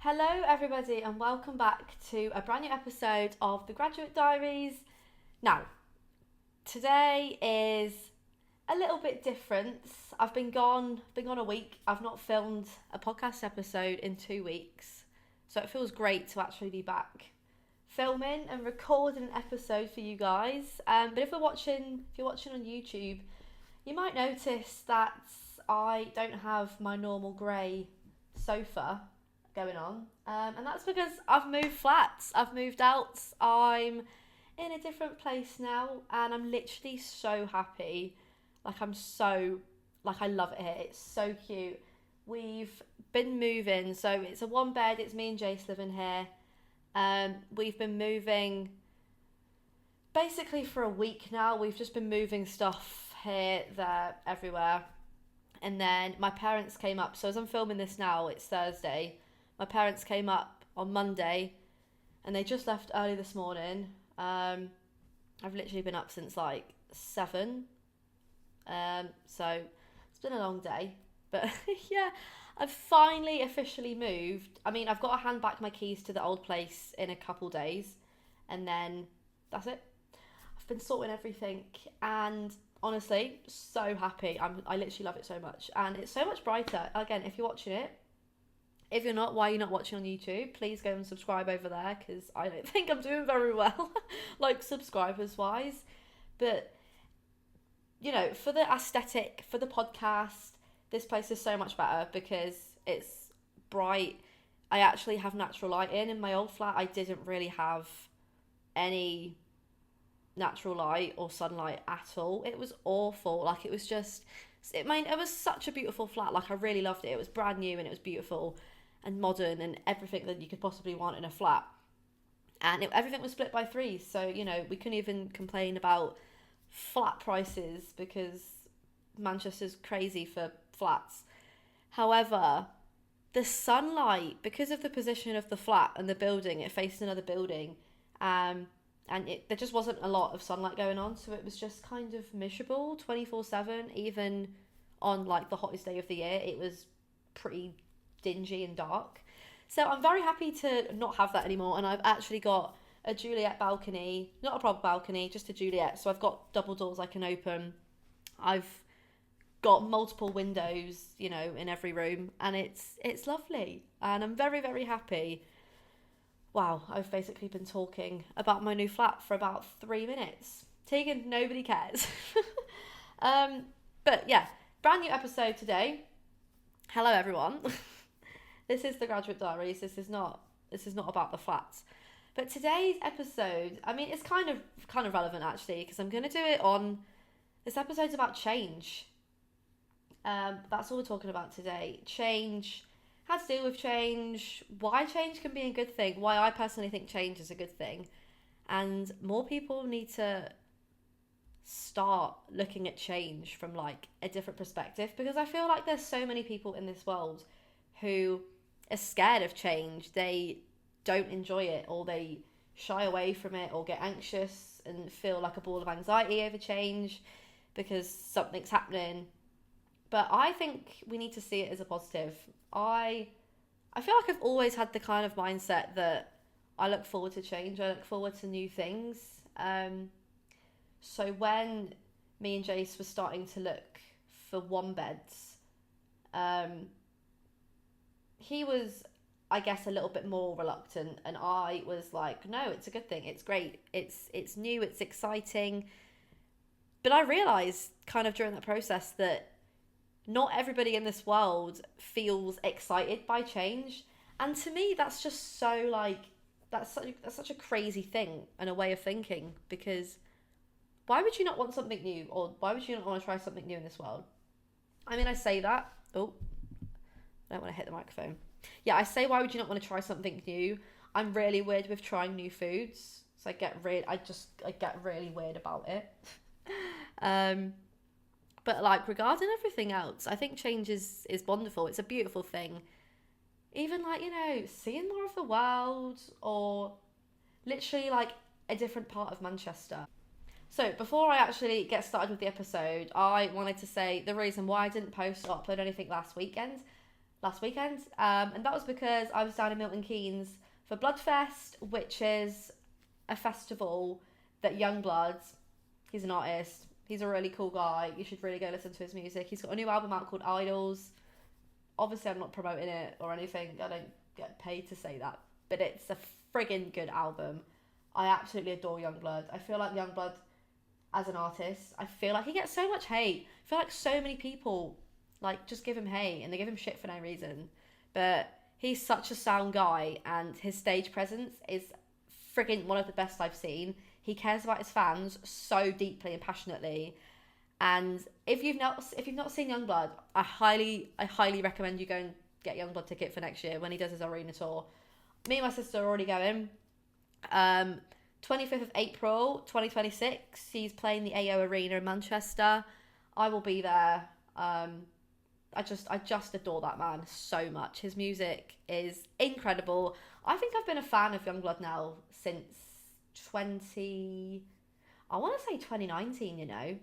Hello, everybody, and welcome back to a brand new episode of the Graduate Diaries. Now, today is a little bit different. I've been gone a week. I've not filmed a podcast episode in 2 weeks, so it feels great to actually be back filming and recording an episode for you guys. But if you're watching on YouTube, you might notice that I don't have my normal grey sofa going on, and that's because I've moved flats. I've moved out. I'm in a different place now, and I'm literally so happy. I love it here. It's so cute. We've been moving, so it's a one bed. It's me and Jace living here. We've been moving basically for a week now. We've just been moving stuff here, there, everywhere. And then my parents came up. So as I'm filming this now, it's Thursday. My parents came up on Monday and they just left early this morning. I've literally been up since like 7. So it's been a long day. But yeah, I've finally officially moved. I mean, I've got to hand back my keys to the old place in a couple days. And then that's it. I've been sorting everything and honestly, so happy. I literally love it so much. And it's so much brighter. Again, if you're watching it, if you're not, why are you not watching on YouTube? Please go and subscribe over there because I don't think I'm doing very well, like subscribers wise. But, you know, for the aesthetic, for the podcast, this place is so much better because it's bright. I actually have natural light in my old flat. I didn't really have any natural light or sunlight at all. It was awful. Like, it was just, it was such a beautiful flat. Like, I really loved it. It was brand new and it was beautiful and modern and everything that you could possibly want in a flat. And everything was split by 3. So, you know, we couldn't even complain about flat prices because Manchester's crazy for flats. However, the sunlight, because of the position of the flat and the building, it faced another building, there just wasn't a lot of sunlight going on, so it was just kind of miserable 24/7. Even on like the hottest day of the year, it was pretty dingy and dark. So I'm very happy to not have that anymore, and I've actually got a Juliet balcony, not a proper balcony, just a Juliet. So I've got double doors I can open. I've got multiple windows, you know, in every room, and it's lovely, and I'm very, very happy. Wow, I've basically been talking about my new flat for about 3 minutes. Tegan, nobody cares. But yeah, brand new episode today. Hello everyone. This is the Graduate Diaries. This is not about the flats. But today's episode, I mean, it's kind of relevant actually because I'm going to do it on this episode's about change. That's all we're talking about today. Change, how to deal with change, why change can be a good thing, why I personally think change is a good thing. And more people need to start looking at change from like a different perspective because I feel like there's so many people in this world who are scared of change. They don't enjoy it, or they shy away from it, or get anxious and feel like a ball of anxiety over change because something's happening. But I think we need to see it as a positive. I feel like I've always had the kind of mindset that I look forward to change. I look forward to new things. So when me and Jace were starting to look for one beds, he was, I guess, a little bit more reluctant, and I was like, no, it's a good thing. It's great. It's new. It's exciting. But I realised kind of during that process that not everybody in this world feels excited by change. And to me, that's just so like, that's such a crazy thing and a way of thinking, because why would you not want something new? Or why would you not want to try something new in this world? I mean, I say that. Oh, I don't want to hit the microphone. Yeah, I say, why would you not want to try something new? I'm really weird with trying new foods. So I get really weird about it. But like regarding everything else, I think change is wonderful. It's a beautiful thing. Even like, you know, seeing more of the world, or literally like a different part of Manchester. So before I actually get started with the episode, I wanted to say the reason why I didn't post or upload anything last weekend. last weekend, and that was because I was down in Milton Keynes for Bloodfest, which is a festival that Youngblood, he's an artist, he's a really cool guy, you should really go listen to his music. He's got a new album out called Idols. Obviously I'm not promoting it or anything, I don't get paid to say that, but it's a friggin' good album. I absolutely adore Youngblood. I feel like Youngblood as an artist, I feel like he gets so much hate. I feel like so many people like just give him hate and they give him shit for no reason, but he's such a sound guy and his stage presence is friggin' one of the best I've seen. He cares about his fans so deeply and passionately. And if you've not seen Youngblood, I highly recommend you go and get Youngblood ticket for next year when he does his arena tour. Me and my sister are already going. 25th of April 2026, he's playing the AO Arena in Manchester. I will be there. I just adore that man so much. His music is incredible. I think I've been a fan of Youngblood now since 2019, you know.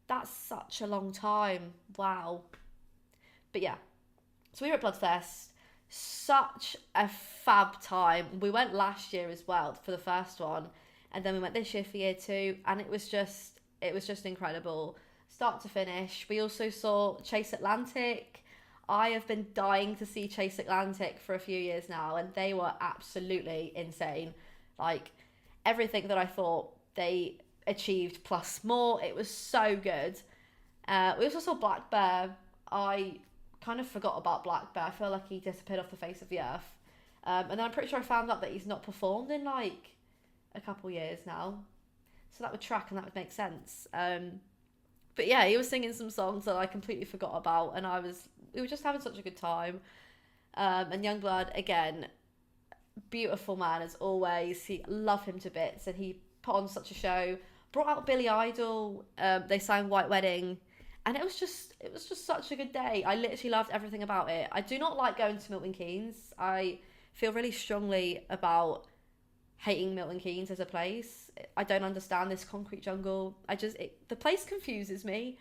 That's such a long time. Wow. But yeah. So we were at Bloodfest. Such a fab time. We went last year as well for the first one. And then we went this year for year 2. And it was just incredible. Start to finish. We also saw Chase Atlantic. I have been dying to see Chase Atlantic for a few years now. And they were absolutely insane. Like, everything that I thought they achieved plus more. It was so good. We also saw Black Bear. I kind of forgot about Black Bear. I feel like he disappeared off the face of the earth. And then I'm pretty sure I found out that he's not performed in like a couple years now. So that would track and that would make sense. But yeah, he was singing some songs that I completely forgot about, and we were just having such a good time. And Youngblood, again, beautiful man as always. Love him to bits, and he put on such a show. Brought out Billy Idol. They sang White Wedding, and it was just such a good day. I literally loved everything about it. I do not like going to Milton Keynes. I feel really strongly about hating Milton Keynes as a place. I don't understand this concrete jungle. The place confuses me.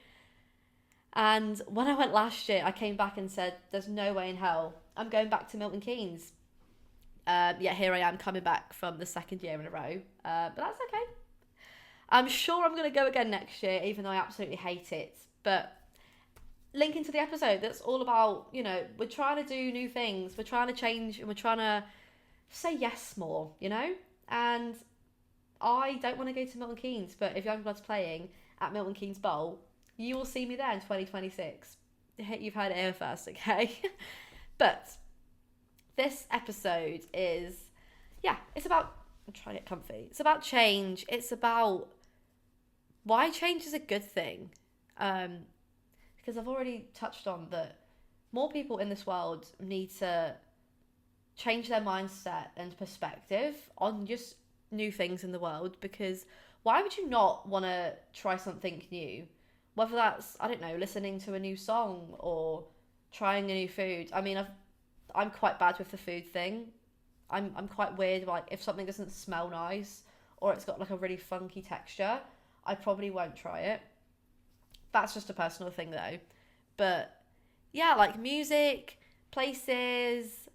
And when I went last year, I came back and said, there's no way in hell I'm going back to Milton Keynes. Yet here I am coming back from the second year in a row. But that's okay. I'm sure I'm going to go again next year, even though I absolutely hate it. But link into the episode, that's all about, you know, we're trying to do new things. We're trying to change and we're trying to say yes more, you know? And I don't want to go to Milton Keynes, but if Youngblood's playing at Milton Keynes Bowl, you will see me there in 2026. You've heard it here first, okay? But this episode is, it's about, I'm trying to get comfy. It's about change. It's about why change is a good thing. Because I've already touched on that more people in this world need to change their mindset and perspective on just new things in the world, because why would you not want to try something new? Whether that's, I don't know, listening to a new song or trying a new food. I mean, I'm quite bad with the food thing. I'm quite weird, like if something doesn't smell nice or it's got like a really funky texture, I probably won't try it. That's just a personal thing though. But yeah, like music, places,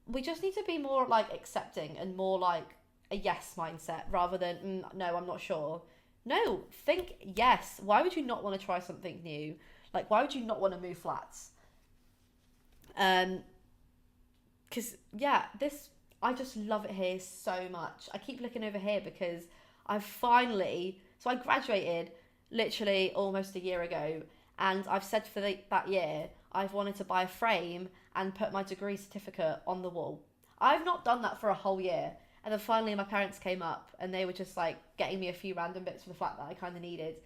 we just need to be more like accepting and more like a yes mindset rather than no, I'm not sure. No, think yes. Why would you not want to try something new? Like, why would you not want to move flats? Because I just love it here so much. I keep looking over here because I graduated literally almost a year ago, and I've said for that year I've wanted to buy a frame and put my degree certificate on the wall. I've not done that for a whole year. And then finally my parents came up and they were just like getting me a few random bits for the flat that I kind of needed.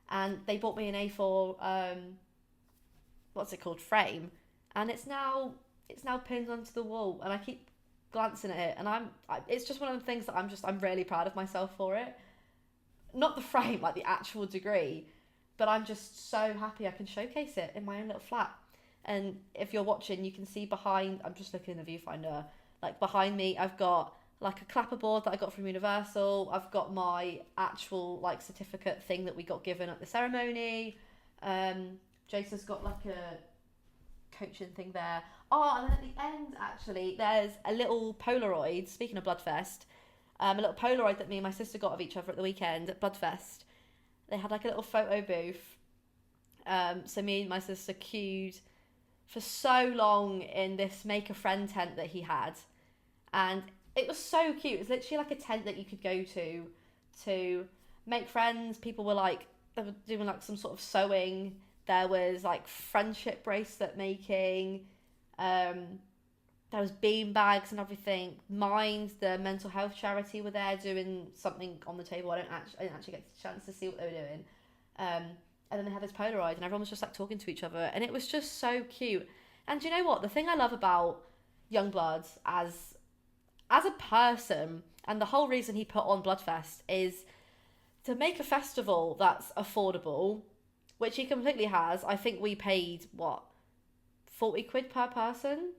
And they bought me an A4, frame. And it's now pinned onto the wall, and I keep glancing at it, and it's just one of the things that I'm really proud of myself for it. Not the frame, like the actual degree, but I'm just so happy I can showcase it in my own little flat. And if you're watching, you can see behind, I'm just looking in the viewfinder, like behind me, I've got like a clapperboard that I got from Universal. I've got my actual like certificate thing that we got given at the ceremony. Jason's got like a coaching thing there. Oh, and then at the end, actually, there's a little Polaroid, speaking of Bloodfest, a little Polaroid that me and my sister got of each other at the weekend at Bloodfest. They had like a little photo booth. So me and my sister queued for so long in this make a friend tent that he had. And it was so cute. It was literally like a tent that you could go to make friends. People were like, they were doing like some sort of sewing. There was like friendship bracelet making. There was bean bags and everything. Mind, the mental health charity, were there doing something on the table. I didn't actually get the chance to see what they were doing. And then they had this Polaroid, and everyone was just like talking to each other, and it was just so cute. And do you know what? The thing I love about Youngblood as a person, and the whole reason he put on Bloodfest, is to make a festival that's affordable, which he completely has. I think we paid, what, 40 quid per person?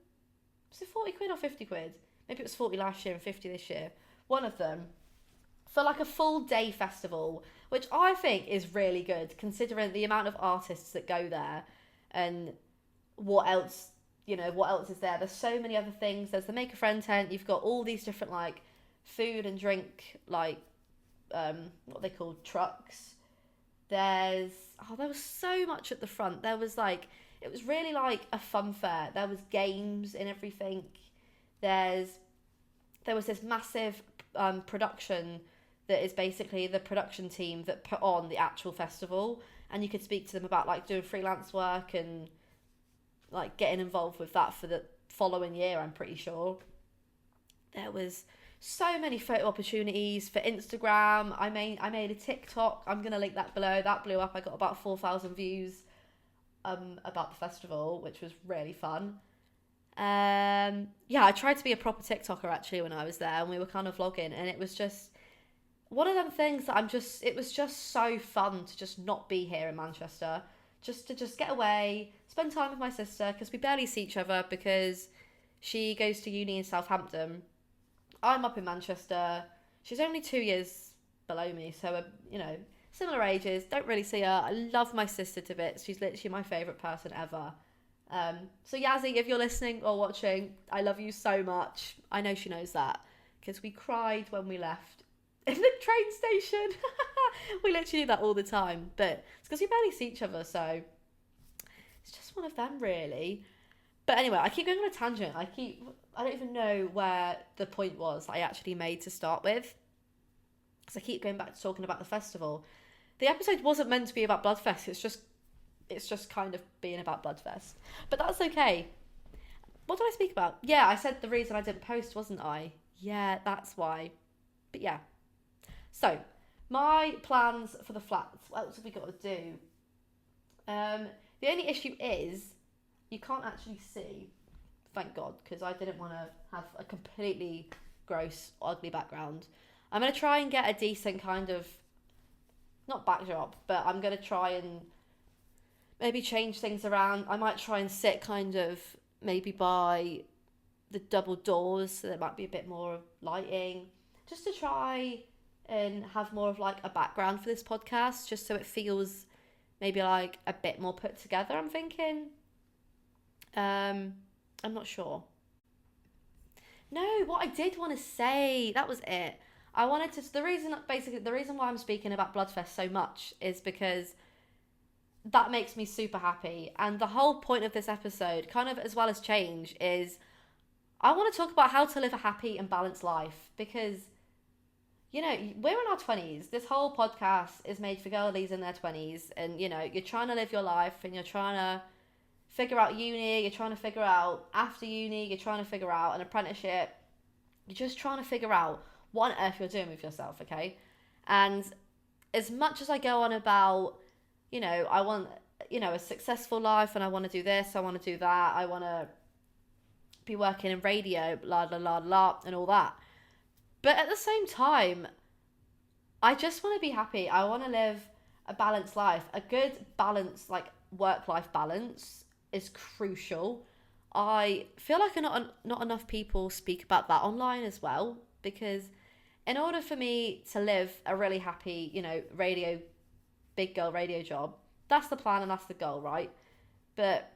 Was it 40 quid or 50 quid? Maybe it was 40 last year and 50 this year. One of them. For like a full day festival, which I think is really good, considering the amount of artists that go there and what else is there. There's so many other things. There's the Make a Friend tent. You've got all these different like food and drink, like what they call trucks. There was so much at the front. There was like, it was really like a fun fair. There was games and everything. There was this massive production that is basically the production team that put on the actual festival, and you could speak to them about like doing freelance work and like getting involved with that for the following year, I'm pretty sure. There was so many photo opportunities for Instagram. I made a TikTok. I'm going to link that below. That blew up. I got about 4,000 views about the festival, which was really fun. I tried to be a proper TikToker actually when I was there, and we were kind of vlogging, and it was just one of them things that it was just so fun to just not be here in Manchester, just to get away, spend time with my sister, because we barely see each other because she goes to uni in Southampton. I'm up in Manchester. She's only 2 years below me, so similar ages. Don't really see her. I love my sister to bits. She's literally my favourite person ever. So Yazzie, if you're listening or watching, I love you so much. I know she knows that, because we cried when we left in the train station. We literally do that all the time, but it's because we barely see each other, so it's just one of them, really. But anyway, I keep going on a tangent. I don't even know where the point was I actually made to start with, because I keep going back to talking about the festival. The episode wasn't meant to be about Bloodfest. It's just kind of being about Bloodfest, but that's okay. What did I speak about? Yeah, I said the reason I didn't post, wasn't I? Yeah, that's why. But yeah. So, my plans for the flats. What else have we got to do? The only issue is you can't actually see. Thank God, because I didn't want to have a completely gross, ugly background. I'm going to try and get a decent kind of, not backdrop, but I'm going to try and maybe change things around. I might try and sit kind of maybe by the double doors, so there might be a bit more lighting, just to try and have more of like a background for this podcast, just so it feels maybe like a bit more put together, I'm thinking. I'm not sure. No, what I did want to say, that was it. I wanted to, the reason why I'm speaking about Bloodfest so much is because that makes me super happy. And the whole point of this episode, kind of as well as change, is I want to talk about how to live a happy and balanced life, because, we're in our 20s. This whole podcast is made for girlies in their 20s, and, you're trying to live your life, and you're trying to figure out uni, you're trying to figure out after uni, you're trying to figure out an apprenticeship. You're just trying to figure out what on earth you're doing with yourself, okay? And as much as I go on about, I want, a successful life, and I want to do this, I want to do that, I want to be working in radio, blah, blah, blah, blah, and all that. But at the same time, I just want to be happy. I want to live a balanced life. A good balance, like work-life balance, is crucial. I feel like not enough people speak about that online as well, because in order for me to live a really happy, big girl radio job, that's the plan and that's the goal, right? But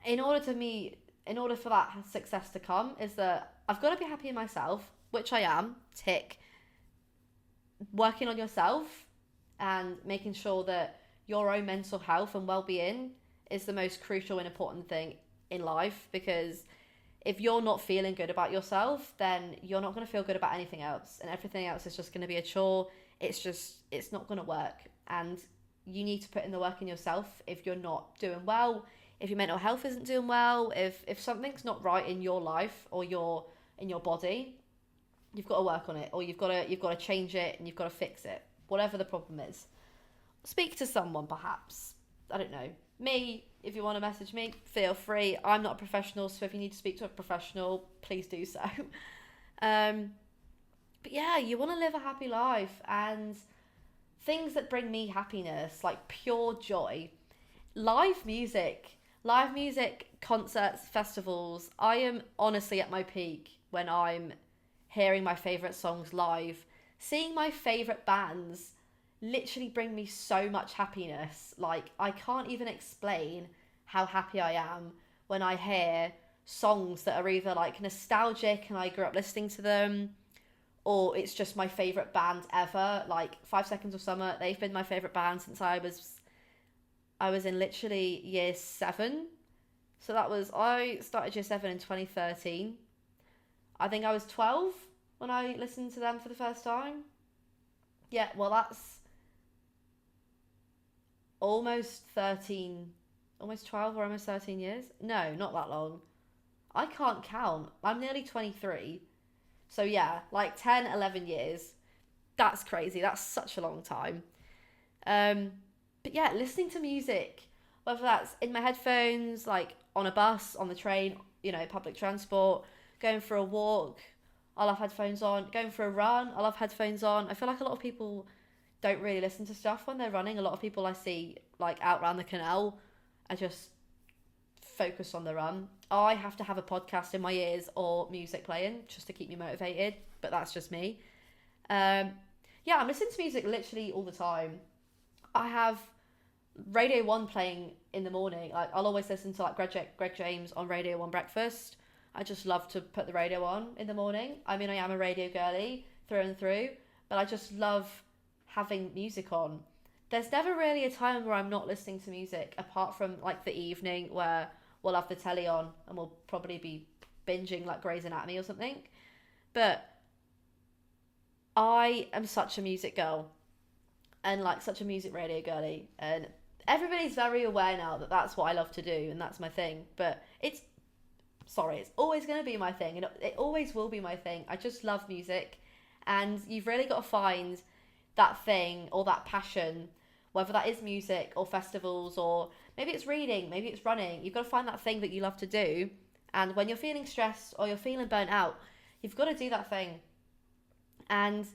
in order to me, in order for that success to come, is that I've got to be happy in myself, which I am. Tick. Working on yourself and making sure that your own mental health and well-being is the most crucial and important thing in life, because if you're not feeling good about yourself, then you're not going to feel good about anything else, and everything else is just going to be a chore. It's not going to work, and you need to put in the work in yourself if you're not doing well, if your mental health isn't doing well, if something's not right in your life or in your body. You've got to work on it, or you've got to change it, and you've got to fix it, whatever the problem is. Speak to someone, perhaps. I don't know. Me, if you want to message me, feel free. I'm not a professional, so if you need to speak to a professional, please do so. um, but yeah, you want to live a happy life, and things that bring me happiness, like pure joy, live music, concerts, festivals. I am honestly at my peak when I'm hearing my favourite songs live. Seeing my favourite bands literally bring me so much happiness. Like, I can't even explain how happy I am when I hear songs that are either like nostalgic and I grew up listening to them, or it's just my favourite band ever. Like 5 Seconds of Summer, they've been my favourite band since I was in literally year 7. So I started year 7 in 2013. I think I was 12 when I listened to them for the first time. Yeah, well, that's almost 13, almost 12 or almost 13 years. No, not that long. I can't count. I'm nearly 23. So yeah, like 10, 11 years. That's crazy. That's such a long time. But yeah, listening to music, whether that's in my headphones, like on a bus, on the train, public transport, going for a walk, I'll have headphones on. Going for a run, I'll have headphones on. I feel like a lot of people don't really listen to stuff when they're running. A lot of people I see like out around the canal are just focused on the run. I have to have a podcast in my ears or music playing just to keep me motivated, but that's just me. Yeah, I'm listening to music literally all the time. I have Radio 1 playing in the morning. Like, I'll always listen to like Greg James on Radio 1 Breakfast. I just love to put the radio on in the morning. I mean, I am a radio girly through and through, but I just love having music on. There's never really a time where I'm not listening to music, apart from like the evening where we'll have the telly on and we'll probably be binging like Grey's Anatomy or something. But I am such a music girl and like such a music radio girly, and everybody's very aware now that that's what I love to do and that's my thing. But it's always going to be my thing, and it always will be my thing. I just love music, and you've really got to find that thing or that passion, whether that is music or festivals, or maybe it's reading, maybe it's running. You've got to find that thing that you love to do, and when you're feeling stressed or you're feeling burnt out, you've got to do that thing. And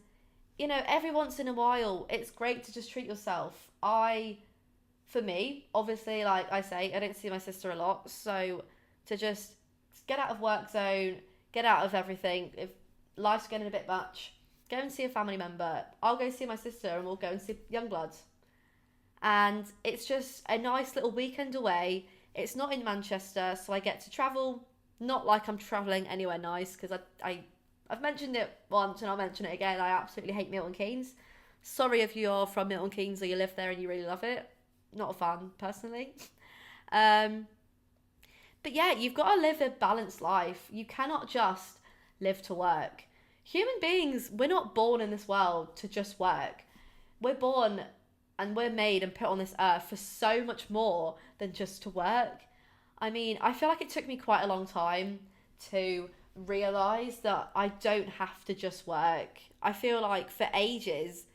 every once in a while, it's great to just treat yourself. For me, obviously, like I say, I don't see my sister a lot, so to just get out of work zone, get out of everything. If life's getting a bit much, go and see a family member. I'll go see my sister and we'll go and see Youngblood. And it's just a nice little weekend away. It's not in Manchester, so I get to travel. Not like I'm travelling anywhere nice, because I've mentioned it once and I'll mention it again. I absolutely hate Milton Keynes. Sorry if you're from Milton Keynes or you live there and you really love it. Not a fan, personally. But yeah, you've got to live a balanced life. You cannot just live to work. Human beings, we're not born in this world to just work. We're born and we're made and put on this earth for so much more than just to work. I mean, I feel like it took me quite a long time to realise that I don't have to just work. I feel like for ages,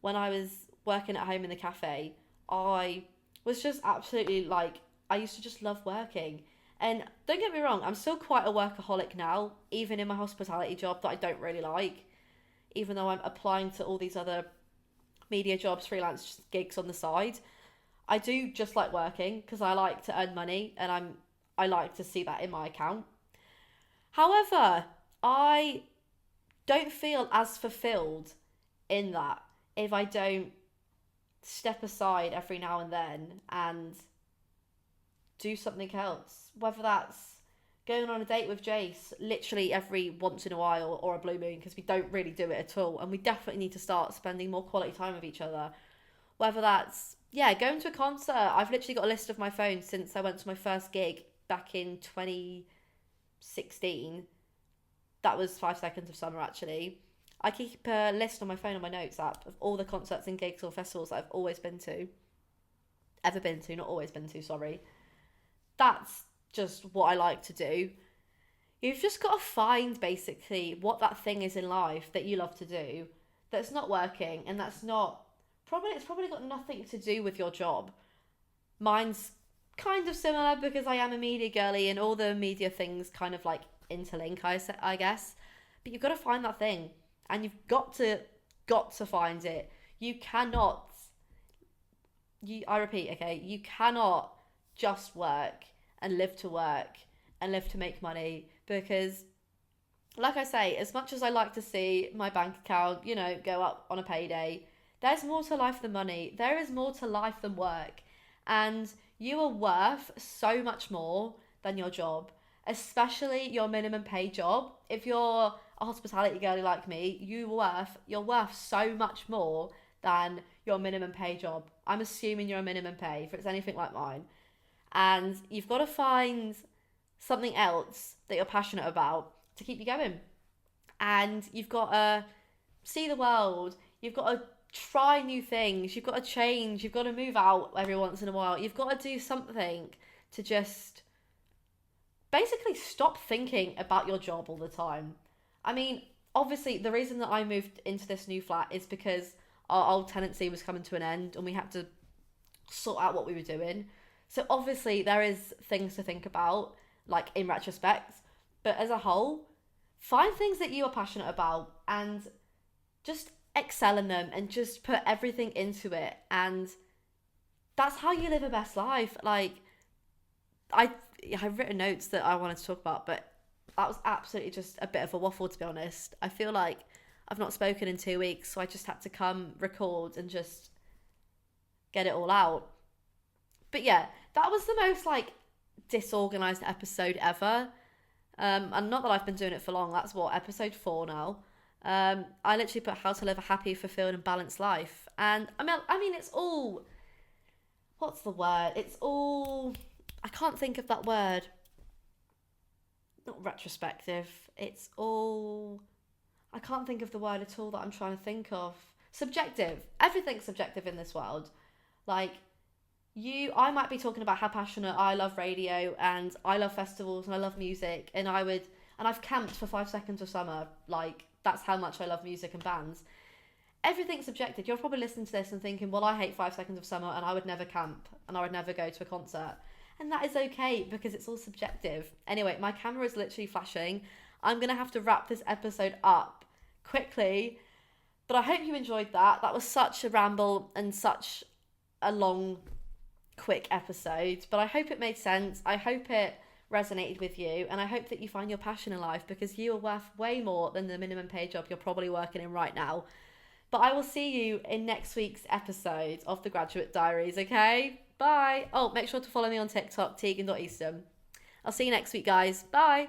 when I was working at home in the cafe, I was just absolutely like, I used to just love working. And don't get me wrong, I'm still quite a workaholic now, even in my hospitality job that I don't really like, even though I'm applying to all these other media jobs, freelance gigs on the side. I do just like working because I like to earn money, and I like to see that in my account. However, I don't feel as fulfilled in that if I don't step aside every now and then and do something else. Whether that's going on a date with Jace literally every once in a while, or a blue moon, because we don't really do it at all. And we definitely need to start spending more quality time with each other. Whether that's, yeah, going to a concert. I've literally got a list of my phone since I went to my first gig back in 2016. That was 5 Seconds of Summer, actually. I keep a list on my phone on my notes app of all the concerts and gigs or festivals that I've always been to. Ever been to, not always been to, sorry. That's just what I like to do. You've just got to find basically what that thing is in life that you love to do that's not working, and that's not probably, it's probably got nothing to do with your job. Mine's kind of similar because I am a media girly and all the media things kind of like interlink, I guess. But you've got to find that thing, and you've got to find it. You cannot, I repeat, okay, you cannot just work and live to work and live to make money, because like I say, as much as I like to see my bank account, go up on a payday, there's more to life than money. There is more to life than work. And you are worth so much more than your job, especially your minimum pay job. If you're a hospitality girly like me, you're worth so much more than your minimum pay job. I'm assuming you're a minimum pay if it's anything like mine. And you've got to find something else that you're passionate about to keep you going. And you've got to see the world. You've got to try new things. You've got to change. You've got to move out every once in a while. You've got to do something to just basically stop thinking about your job all the time. I mean, obviously, the reason that I moved into this new flat is because our old tenancy was coming to an end and we had to sort out what we were doing. So obviously, there is things to think about, like in retrospect. But as a whole, find things that you are passionate about and just excel in them and just put everything into it. And that's how you live a best life. Like, I've written notes that I wanted to talk about, but that was absolutely just a bit of a waffle, to be honest. I feel like I've not spoken in 2 weeks, so I just had to come record and just get it all out. But yeah, that was the most like disorganized episode ever. And not that I've been doing it for long. That's what, episode 4 now. I literally put how to live a happy, fulfilled and balanced life. And I mean, it's all, what's the word? It's all, I can't think of that word. Not retrospective. It's all, I can't think of the word at all that I'm trying to think of. Subjective. Everything's subjective in this world. Like, I might be talking about how passionate I love radio and I love festivals and I love music, and I've camped for 5 Seconds of Summer. Like, that's how much I love music and bands. Everything's subjective. You're probably listening to this and thinking, well, I hate 5 Seconds of Summer and I would never camp and I would never go to a concert. And that is okay, because it's all subjective. Anyway, my camera is literally flashing. I'm going to have to wrap this episode up quickly. But I hope you enjoyed that. That was such a ramble and such a long, quick episode. But I hope it made sense. I hope it resonated with you. And I hope that you find your passion in life, because you are worth way more than the minimum pay job you're probably working in right now. But I will see you in next week's episode of The Graduate Diaries, okay? Bye. Oh, make sure to follow me on TikTok, Tegan.Easton. I'll see you next week, guys. Bye.